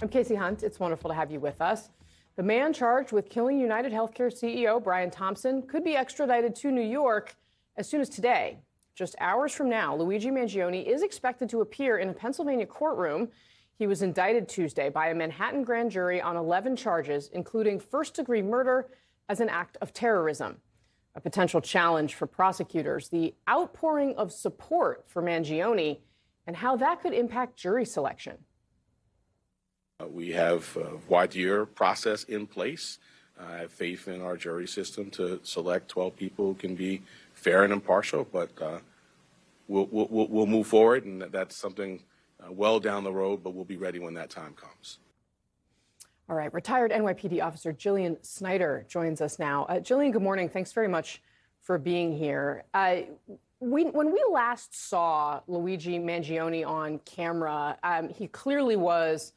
I'm Kasie Hunt. It's wonderful to have you with us. The man charged with killing United Healthcare CEO Brian Thompson could be extradited to New York as soon as today. Just hours from now, Luigi Mangione is expected to appear in a Pennsylvania courtroom. He was indicted Tuesday by a Manhattan grand jury on 11 charges, including first-degree murder as an act of terrorism. A potential challenge for prosecutors, the outpouring of support for Mangione and how that could impact jury selection. We have a voir process in place. I have faith in our jury system to select 12 people who can be fair and impartial, but we'll move forward, and that's something well down the road, but we'll be ready when that time comes. All right. Retired NYPD officer Jillian Snider joins us now. Jillian, good morning. Thanks very much for being here. When we last saw Luigi Mangione on camera, he clearly was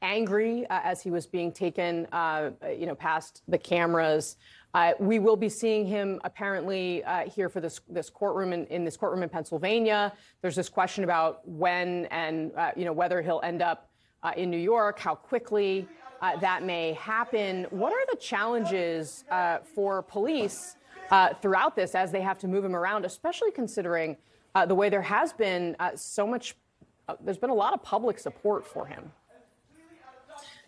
angry as he was being taken, past the cameras. We will be seeing him apparently here for this courtroom in this courtroom in Pennsylvania. There's this question about when and whether he'll end up in New York, how quickly that may happen. What are the challenges for police throughout this as they have to move him around, especially considering the way there has been there's been a lot of public support for him?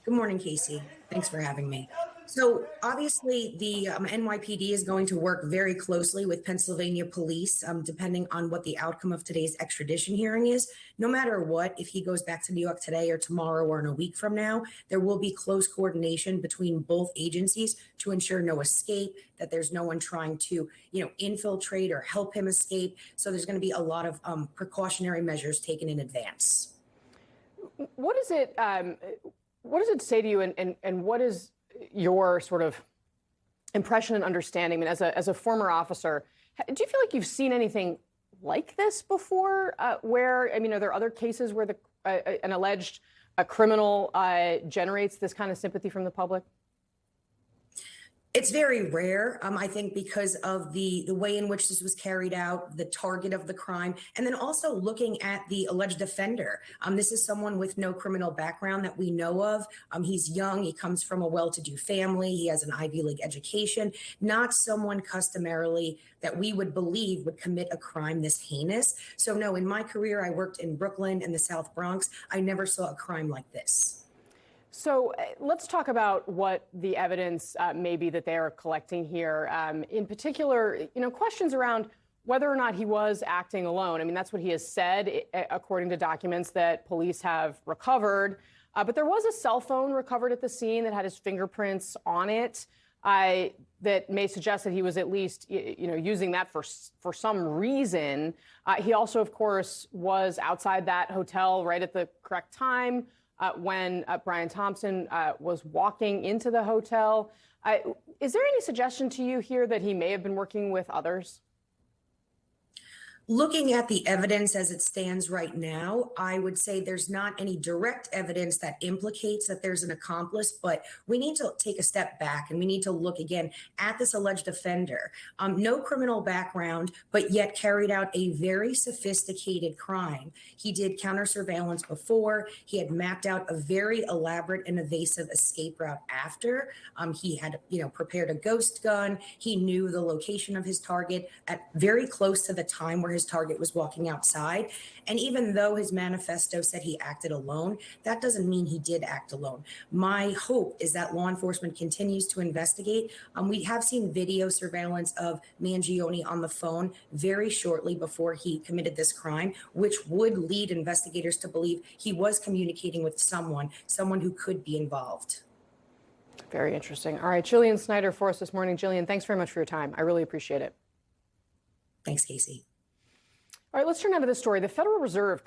Good morning, Kasie. Thanks for having me. So obviously, the NYPD is going to work very closely with Pennsylvania police, depending on what the outcome of today's extradition hearing is. No matter what, if he goes back to New York today or tomorrow or in a week from now, there will be close coordination between both agencies to ensure no escape, that there's no one trying to, infiltrate or help him escape. So there's going to be a lot of precautionary measures taken in advance. What does it say to you, and what is your sort of impression and understanding? I mean, as a former officer, do you feel like you've seen anything like this before? Are there other cases where an alleged criminal generates this kind of sympathy from the public? It's very rare, I think, because of the way in which this was carried out, the target of the crime, and then also looking at the alleged offender. This is someone with no criminal background that we know of. He's young. He comes from a well-to-do family. He has an Ivy League education, not someone customarily that we would believe would commit a crime this heinous. So no, in my career, I worked in Brooklyn and the South Bronx. I never saw a crime like this. So let's talk about what the evidence may be that they are collecting here. In particular, questions around whether or not he was acting alone. I mean, that's what he has said, according to documents that police have recovered. But there was a cell phone recovered at the scene that had his fingerprints on it that may suggest that he was at least, using that for some reason. He also, of course, was outside that hotel right at the correct time. When Brian Thompson was walking into the hotel. Is there any suggestion to you here that he may have been working with others? Looking at the evidence as it stands right now, I would say there's not any direct evidence that implicates that there's an accomplice, but we need to take a step back and we need to look again at this alleged offender. No criminal background, but yet carried out a very sophisticated crime. He did counter surveillance before. He had mapped out a very elaborate and evasive escape route after. He had, prepared a ghost gun. He knew the location of his target at very close to the time where his target was walking outside. And even though his manifesto said he acted alone, that doesn't mean he did act alone. My hope is that law enforcement continues to investigate. We have seen video surveillance of Mangione on the phone very shortly before he committed this crime, which would lead investigators to believe he was communicating with someone who could be involved. Very interesting. All right, Jillian Snider for us this morning. Jillian, thanks very much for your time. I really appreciate it. Thanks, Kasie. All right, let's turn now to this story. The Federal Reserve